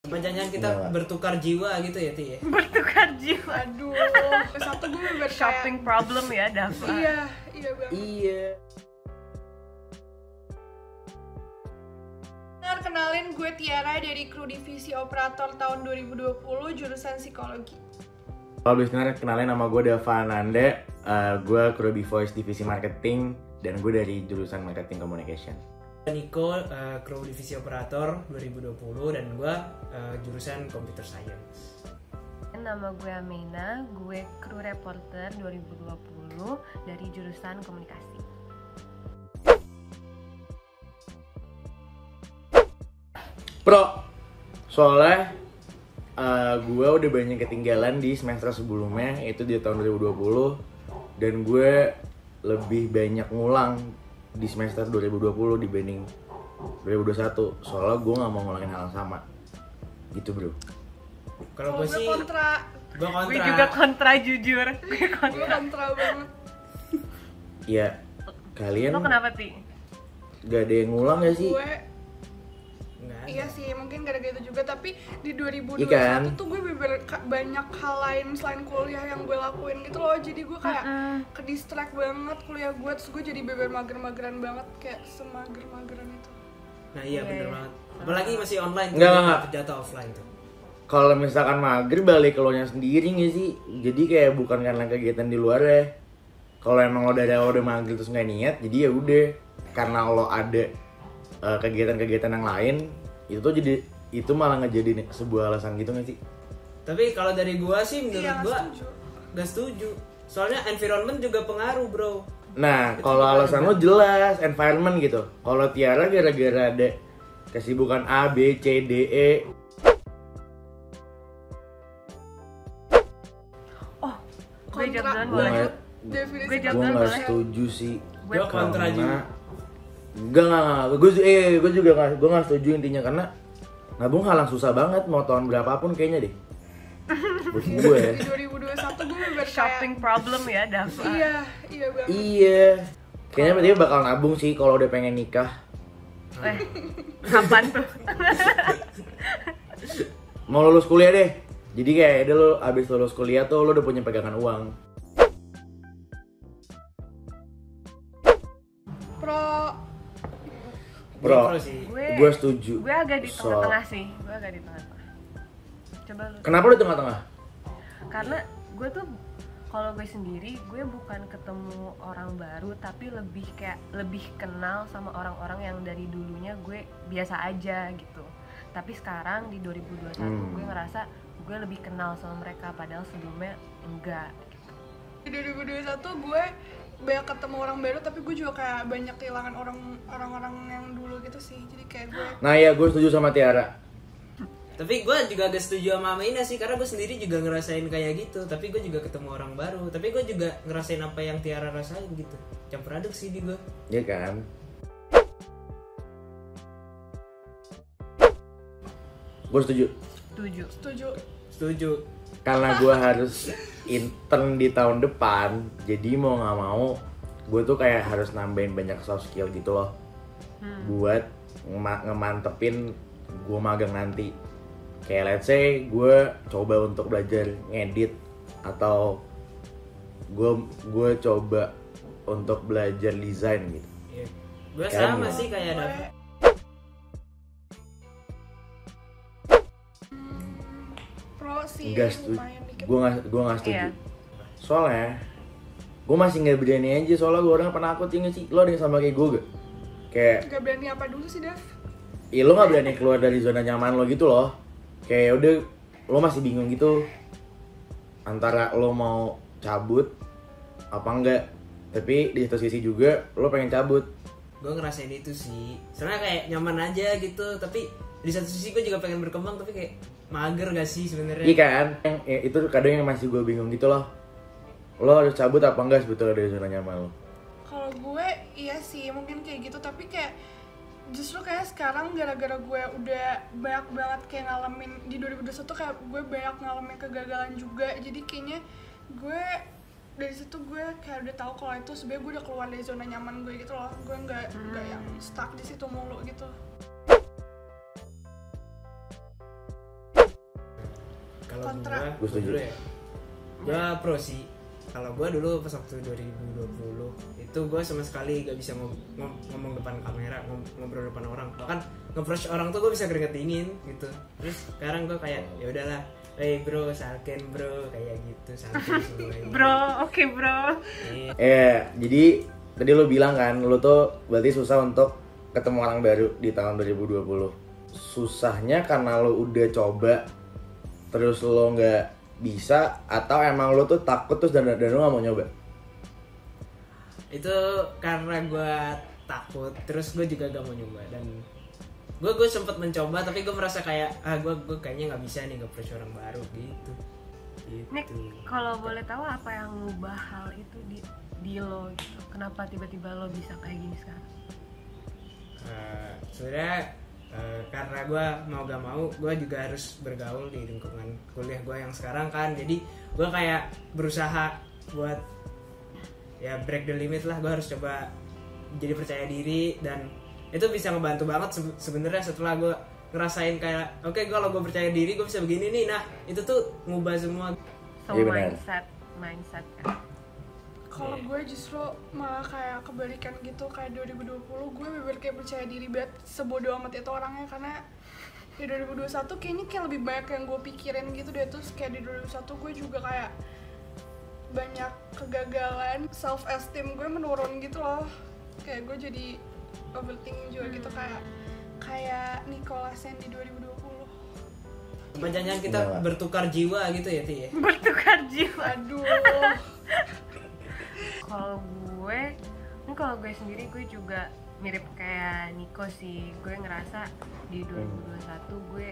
Apa jangan kita bertukar jiwa gitu ya, Ti ya? Bertukar jiwa. Aduh, satu gue bener Shopping problem ya, Dava. Iya banget. Iya. Kenalin, gue Tiara dari kru divisi operator tahun 2020 jurusan psikologi. Halo listener, kenalin nama gue Dava Ananda. Gue kru Voice divisi marketing dan gue dari jurusan marketing communication. Niko, kru divisi operator 2020 dan gue jurusan computer science. Nama gue Amina, gue kru reporter 2020 dari jurusan komunikasi. Pro, soalnya gue udah banyak ketinggalan di semester sebelumnya, itu di tahun 2020. Dan gue lebih banyak ngulang di semester 2020 dibanding 2021. Soalnya gue gak mau ngulangin hal yang sama. Gitu bro. Kalau gue sih kontra. Gue juga kontra, jujur. Gue kontra banget. Ya, kalian Lo kenapa, Ti? gak ada yang ngulang gak sih? Gue iya sih, mungkin gara-gara itu juga, tapi di 2021 Ikan. tuh gue banyak hal lain selain kuliah yang gue lakuin gitu loh. Jadi gue kayak ke distract banget kuliah gue, terus gue jadi beber mager-mageran banget, kayak semager-mageran itu. Nah iya bener banget. Apalagi masih online tuh, Enggak. jatuh offline tuh. Kalau misalkan mager balik ke lo nya sendiri gak sih? Jadi kayak bukan karena kegiatan di luar ya. Kalau emang lo dari awal udah mager terus gak niat, jadi ya udah. Karena lo ada kegiatan-kegiatan yang lain, itu malah ngejadiin sebuah alasan gitu gak sih? Tapi kalau dari gua sih menurut Iya, gua setuju. gak setuju. Soalnya environment juga pengaruh, bro. Nah, Itu kalau juga alasan ada. lo jelas, environment gitu. Kalau Tiara gara-gara ada kesibukan A, B, C, D, E. Gue jawab duluan Gue boleh? nggak, Definisi Gue jawab gue duluan nggak boleh? setuju sih. Gue kontra juga. Enggak. Gue juga nggak setuju intinya karena nabung hal yang susah banget mau tahun berapapun kayaknya deh. Buat gue ya. Di 2021 gue bener Shopping problem ya, Dava. Iya banget. Iya. Kayaknya berarti bakal nabung sih kalau udah pengen nikah. Kapan tuh? Mau lulus kuliah deh. Jadi kayak udah lo abis lulus kuliah tuh lo udah punya pegangan uang. Bro, Pro sih. gue setuju. Gue agak di tengah-tengah sih. Gue agak di tengah-tengah. Coba lu. Kenapa lo di tengah-tengah? Karena gue tuh kalau gue sendiri, gue bukan ketemu orang baru, tapi lebih kenal sama orang-orang yang dari dulunya gue biasa aja gitu. Tapi sekarang di 2021 gue ngerasa gue lebih kenal sama mereka, padahal sebelumnya enggak gitu. Di 2021 gue banyak ketemu orang baru, tapi gue juga kayak banyak kehilangan orang-orang yang dulu gitu sih. Jadi kayak gue Nah ya gue setuju sama Tiara. Tapi gue juga agak setuju sama Amina sih, karena gue sendiri juga ngerasain kayak gitu. Tapi gue juga ketemu orang baru. Tapi gue juga ngerasain apa yang Tiara rasain gitu. Campur aduk sih di gue. Iya kan? Gue setuju. setuju. Karena gue harus intern di tahun depan, jadi mau nggak mau gue tuh kayak harus nambahin banyak soft skill gitu loh, buat ngemantepin gue magang nanti. Kayak let's say gue coba untuk belajar ngedit, atau gue coba untuk belajar desain gitu. Iya. Gue Keren sama ya? sih kayak Dava. Pro sih, Enggak setuju. lumayan dikit. Gue nggak setuju. Iya. Soalnya gue masih nggak berani aja, soalnya gue orang penakut ya nggak sih. Lo ada yang sama kayak gue gak? Kayak Gak berani apa dulu sih, Dev? lo nggak berani keluar dari zona nyaman lo gitu loh. Kayak udah lo masih bingung gitu antara lo mau cabut apa enggak. Tapi di satu sisi juga lo pengen cabut. Gue ngerasain itu sih. Soalnya kayak nyaman aja gitu. Tapi di satu sisi gue juga pengen berkembang, tapi kayak mager gak sih sebenarnya? Iya kan? Itu kadang yang masih gue bingung gitu loh. Lo harus cabut apa enggak sebetulnya dari zona nyaman lo? Kalau gue iya sih mungkin kayak gitu, tapi kayak justru kayak sekarang gara-gara gue udah banyak banget kayak ngalamin di 2021 kayak gue banyak ngalamin kegagalan juga, jadi kayaknya gue dari situ gue kayak udah tahu kalau itu sebenarnya gue udah keluar dari zona nyaman gue gitu loh. Gue nggak yang stuck di situ mulu gitu. Kalau Kontra. Gua setuju. dulu ya, gue pro sih. Kalau gue dulu pas waktu 2020 itu gue sama sekali gak bisa ngomong depan kamera, ngobrol depan orang, bahkan nge-approach orang tuh gue bisa keringet dingin gitu. Terus sekarang gue kayak ya udahlah, hey bro, salken bro, kayak gitu, santai semuanya. Bro, oke bro. Iya. Jadi tadi lo bilang kan, lo tuh berarti susah untuk ketemu orang baru di tahun 2020. Susahnya karena lo udah coba, terus lo nggak bisa, atau emang lo tuh takut terus dan lo nggak mau nyoba? Itu karena gue takut, terus gue juga gak mau nyoba. Dan gue sempet mencoba, tapi gue merasa kayak gue kayaknya nggak bisa nih nge-approach orang baru gitu. Nick, kalau boleh tahu apa yang ngubah hal itu di lo gitu? Kenapa tiba-tiba lo bisa kayak gini sekarang? Sebenarnya karena gue mau gak mau, gue juga harus bergaul di lingkungan kuliah gue yang sekarang kan. Jadi gue kayak berusaha buat ya break the limit lah. Gue harus coba jadi percaya diri, dan itu bisa ngebantu banget sebenarnya setelah gue ngerasain kayak oke, kalau gue percaya diri gue bisa begini nih. Nah itu tuh ngubah semua. So Iya, benar. mindset kan. Kalau gue justru malah kayak kebalikan gitu, kayak 2020 gue bener kayak percaya diri banget, sebodoh amat itu orangnya. Karena di 2021 kayaknya kayak lebih banyak yang gue pikirin gitu deh. Terus kayak di 2021 gue juga kayak banyak kegagalan, self esteem gue menurun gitu loh. Kayak gue jadi overthinking juga gitu, kayak Nicholas yang di 2020. Apa jangan kita Enggak. bertukar jiwa gitu ya, Ti ya? Bertukar jiwa. Aduh. Kalau gue sendiri gue juga mirip kayak Nico sih. Gue ngerasa di 2021 gue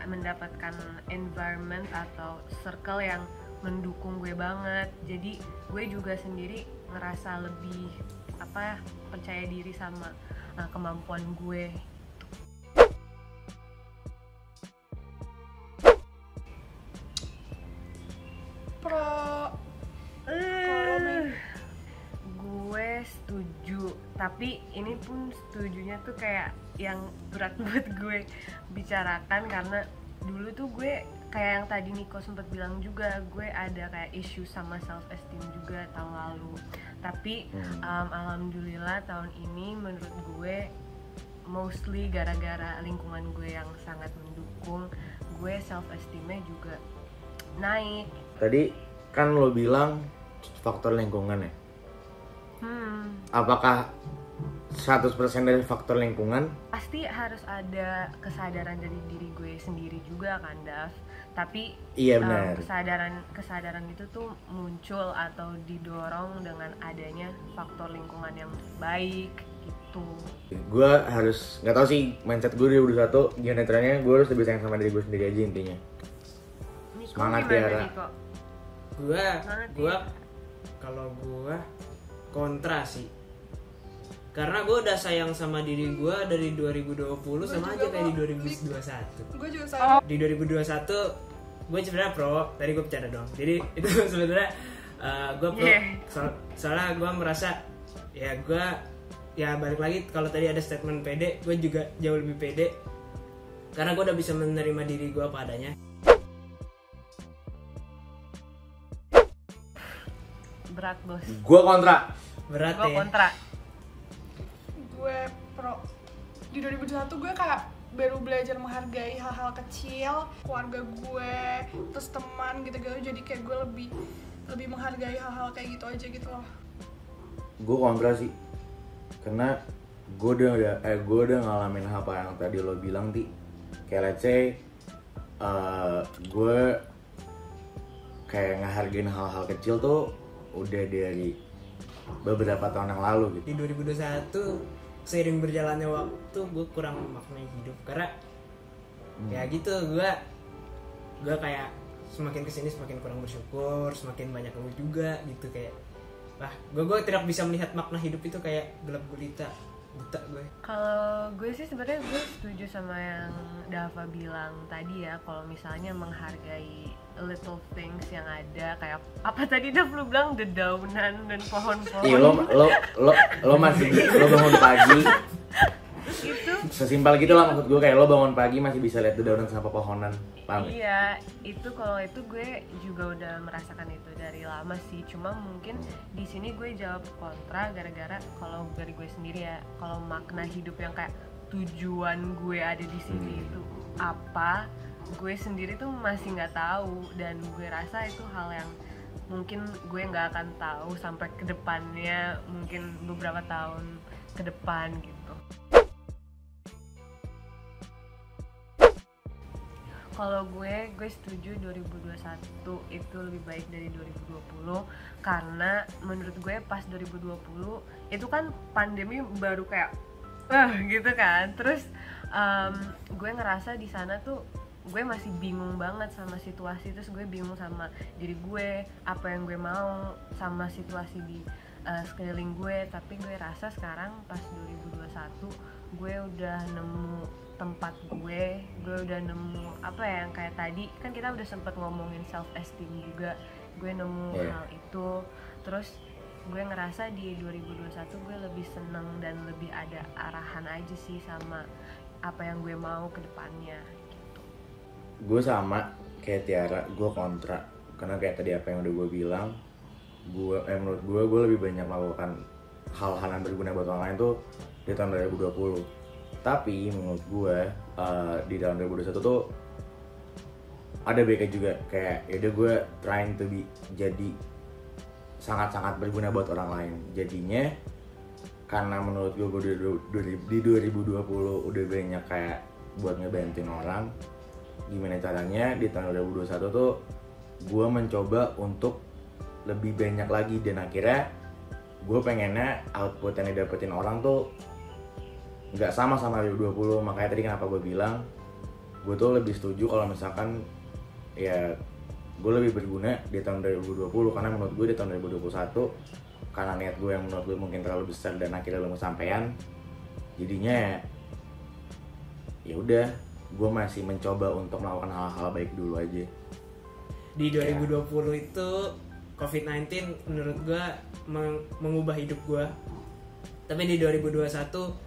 mendapatkan environment atau circle yang mendukung gue banget. Jadi gue juga sendiri ngerasa lebih percaya diri sama kemampuan gue. Kalau main Gue setuju, tapi ini pun setujunya tuh kayak yang berat buat gue bicarakan, karena dulu tuh gue kayak yang tadi Nico sempat bilang juga, gue ada kayak isu sama self esteem juga tahun lalu. Tapi alhamdulillah tahun ini menurut gue mostly gara-gara lingkungan gue yang sangat mendukung, gue self esteemnya juga naik. Tadi kan lo bilang faktor lingkungan ya. Apakah 100% dari faktor lingkungan? Pasti harus ada kesadaran dari diri gue sendiri juga kan, Dav. Tapi Iya, benar. kesadaran itu tuh muncul atau didorong dengan adanya faktor lingkungan yang baik gitu. Gue harus, nggak tahu sih mindset gue 2021 gimana caranya, gue harus lebih sayang sama diri gue sendiri aja intinya. Nico, Semangat, gimana, Tiara. Nico? Gua kalau gua kontra sih, karena gue udah sayang sama diri gue dari 2020 sama aja kayak di 2021. gue juga sayang. Di 2021 gue sebenarnya pro, tadi gue bercanda doang. Jadi itu sebenarnya gue pro. Soalnya gue merasa ya gue balik lagi, kalau tadi ada statement pede, gue juga jauh lebih pede karena gue udah bisa menerima diri gue apa adanya. Berat, bos. Gue kontra. Berat Gue ya. kontra. Gue pro. Di 2021 gue kayak baru belajar menghargai hal-hal kecil, keluarga gue, terus teman gitu-gitu. Jadi kayak gue lebih menghargai hal-hal kayak gitu aja gitu loh. Gue kontra sih, karena gue udah ngalamin apa yang tadi lo bilang, Ti. Kayak let's say gue kayak ngehargain hal-hal kecil tuh udah dari beberapa tahun yang lalu gitu. Di 2021 seiring berjalannya waktu gue kurang memaknai hidup karena ya gitu, gue kayak semakin kesini semakin kurang bersyukur, semakin banyak ngeluh juga gitu, kayak gue tidak bisa melihat makna hidup itu kayak gelap gulita, buta gue. Kalau gue sih sebenarnya gue setuju sama yang Dava bilang tadi ya, kalau misalnya menghargai little things yang ada, kayak apa tadi Dav lu bilang, dedaunan dan pohon-pohon. Iya, lo masih lo bangun pagi Itu sesimpel gitu lah maksud gue, kayak lo bangun pagi masih bisa lihat dedaunan sama pohonan, paham? Iya, itu kalau itu gue juga udah merasakan itu dari lama sih. Cuma mungkin di sini gue jawab kontra gara-gara kalau dari gue sendiri ya, kalau makna hidup yang kayak tujuan gue ada di sini itu apa, gue sendiri tuh masih nggak tahu, dan gue rasa itu hal yang mungkin gue nggak akan tahu sampai ke depannya, mungkin beberapa tahun ke depan gitu. Kalau gue setuju 2021 itu lebih baik dari 2020, karena menurut gue pas 2020 itu kan pandemi baru kayak gitu kan. Terus gue ngerasa di sana tuh gue masih bingung banget sama situasi, terus gue bingung sama diri gue, apa yang gue mau sama situasi di sekeliling gue. Tapi gue rasa sekarang pas 2021 gue udah nemu tempat gue udah nemu apa ya, yang kayak tadi kan kita udah sempet ngomongin self esteem juga, gue nemu hal itu. Terus gue ngerasa di 2021 gue lebih seneng dan lebih ada arahan aja sih sama apa yang gue mau ke depannya gitu. Gue sama kayak Tiara, gue kontra, karena kayak tadi apa yang udah gue bilang, menurut gue lebih banyak melakukan hal-hal yang berguna buat orang lain tuh di tahun 2020. Tapi menurut gue di tahun 2021 tuh ada baiknya juga, kayak yaudah gue trying to be jadi sangat-sangat berguna buat orang lain. Jadinya karena menurut gue di 2020 udah banyak kayak buat ngebantuin orang, gimana caranya di tahun 2021 tuh gue mencoba untuk lebih banyak lagi, dan akhirnya gue pengennya output yang didapetin orang tuh nggak sama 2020. Makanya tadi kenapa gue bilang gue tuh lebih setuju kalau misalkan ya gue lebih berguna di tahun 2020, karena menurut gue di tahun 2021 karena niat gue yang menurut gue mungkin terlalu besar dan akhirnya belum kesampaian, jadinya ya udah gue masih mencoba untuk melakukan hal-hal baik dulu aja. Di 2020 itu COVID-19 menurut gue mengubah hidup gue, tapi di 2021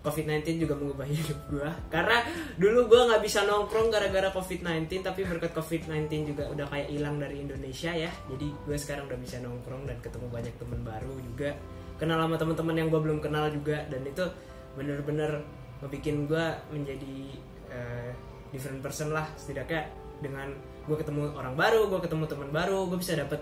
COVID-19 juga mengubah hidup gue, karena dulu gue nggak bisa nongkrong gara-gara COVID-19, tapi berkat COVID-19 juga udah kayak hilang dari Indonesia ya. Jadi gue sekarang udah bisa nongkrong dan ketemu banyak teman baru juga, kenal sama teman-teman yang gue belum kenal juga, dan itu bener-bener ngebikin gue menjadi different person lah. Setidaknya dengan gue ketemu orang baru, gue ketemu teman baru, gue bisa dapet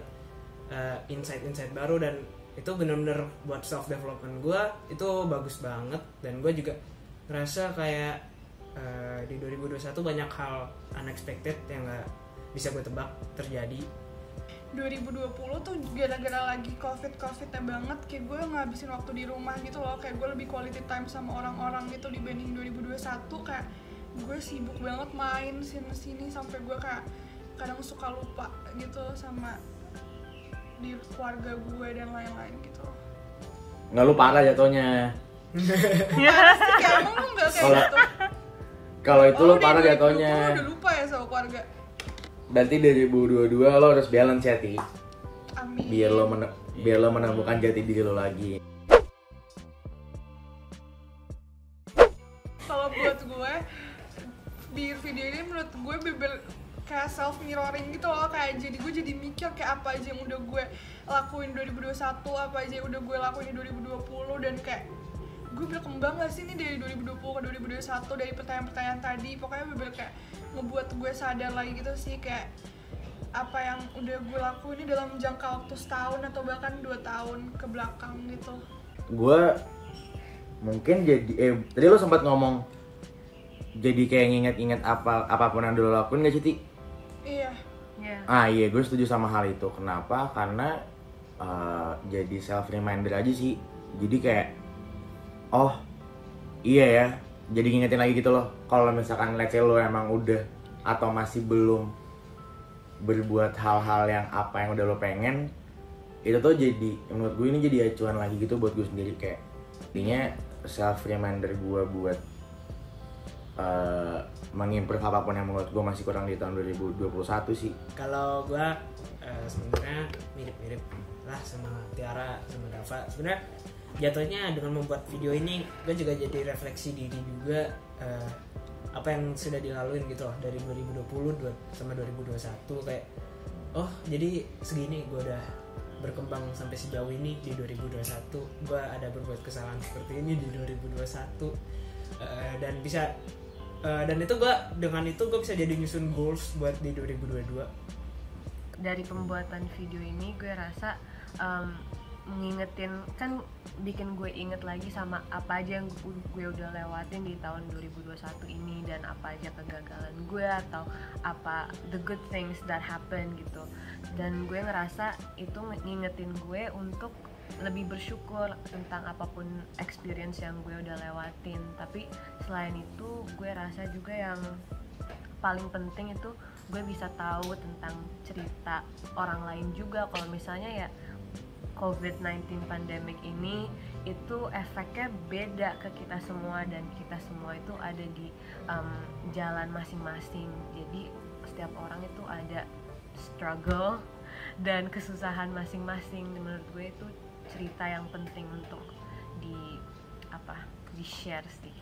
insight-insight baru, dan itu benar-benar buat self development gue itu bagus banget. Dan gue juga ngerasa kayak di 2021 banyak hal unexpected yang nggak bisa gue tebak terjadi. 2020 tuh gara-gara lagi covid-covidnya banget, kayak gue ngabisin waktu di rumah gitu loh, kayak gue lebih quality time sama orang-orang gitu dibanding 2021. Kayak gue sibuk banget main sini-sini sampai gue kayak kadang suka lupa gitu sama di keluarga gue dan lain-lain gitu. Nggak, lu parah jatuhnya. Pasti kayak emang lu nggak kayak gitu. Kalau itu lu parah jatuhnya. Lu udah lupa ya sama keluarga. Berarti 2022 lo harus balance ya, Ti. Amin. Biar lo menemukan jati diri lo lagi. Kalau buat gue di video ini menurut gue beber kayak self mirroring gitu loh, kayak jadi gue jadi mikir kayak apa aja yang udah gue lakuin 2021, apa aja yang udah gue lakuin di 2020, dan kayak gue berkembang gak sih nih dari 2020 ke 2021 dari pertanyaan-pertanyaan tadi. Pokoknya bener kayak ngebuat gue sadar lagi gitu sih, kayak apa yang udah gue lakuin ini dalam jangka waktu setahun atau bahkan 2 tahun ke belakang gitu. Gue mungkin jadi tadi lo sempat ngomong jadi kayak nginget-inget apapun yang dulu lakuin gak sih, Ti? Iya. Iya, gue setuju sama hal itu. Kenapa? Karena jadi self reminder aja sih. Jadi kayak oh iya ya, jadi ngingetin lagi gitu loh. Kalau misalkan let's say lo emang udah atau masih belum berbuat hal-hal yang apa yang udah lo pengen, itu tuh jadi menurut gue ini jadi acuan lagi gitu buat gue sendiri. Kayak intinya self reminder gue buat mengimprove apapun yang menurut gue masih kurang di tahun 2021 sih. Kalau gue sebenarnya mirip-mirip lah sama Tiara sama Dava. Sebenarnya jatuhnya dengan membuat video ini gue juga jadi refleksi diri juga, apa yang sudah dilaluin gitu loh dari 2020 sama 2021, kayak oh jadi segini gue udah berkembang sampai sejauh ini di 2021, gue ada berbuat kesalahan seperti ini di 2021, dan bisa dan itu gue dengan itu gue bisa jadi nyusun goals buat di 2022. Dari pembuatan video ini gue rasa mengingetin, kan bikin gue inget lagi sama apa aja yang gue udah lewatin di tahun 2021 ini, dan apa aja kegagalan gue atau apa the good things that happen gitu. Dan gue ngerasa itu ngingetin gue untuk lebih bersyukur tentang apapun experience yang gue udah lewatin. Tapi selain itu gue rasa juga yang paling penting itu gue bisa tahu tentang cerita orang lain juga. Kalau misalnya ya COVID-19 pandemic ini itu efeknya beda ke kita semua, dan kita semua itu ada di jalan masing-masing. Jadi setiap orang itu ada struggle dan kesusahan masing-masing. Menurut gue itu cerita yang penting untuk di share sih.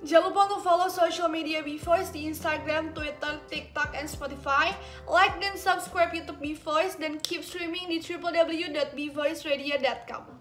Jangan lupa untuk follow social media B-Voice di Instagram, Twitter, TikTok, and Spotify. Like dan subscribe YouTube B-Voice dan keep streaming di www.bvoiceradio.com.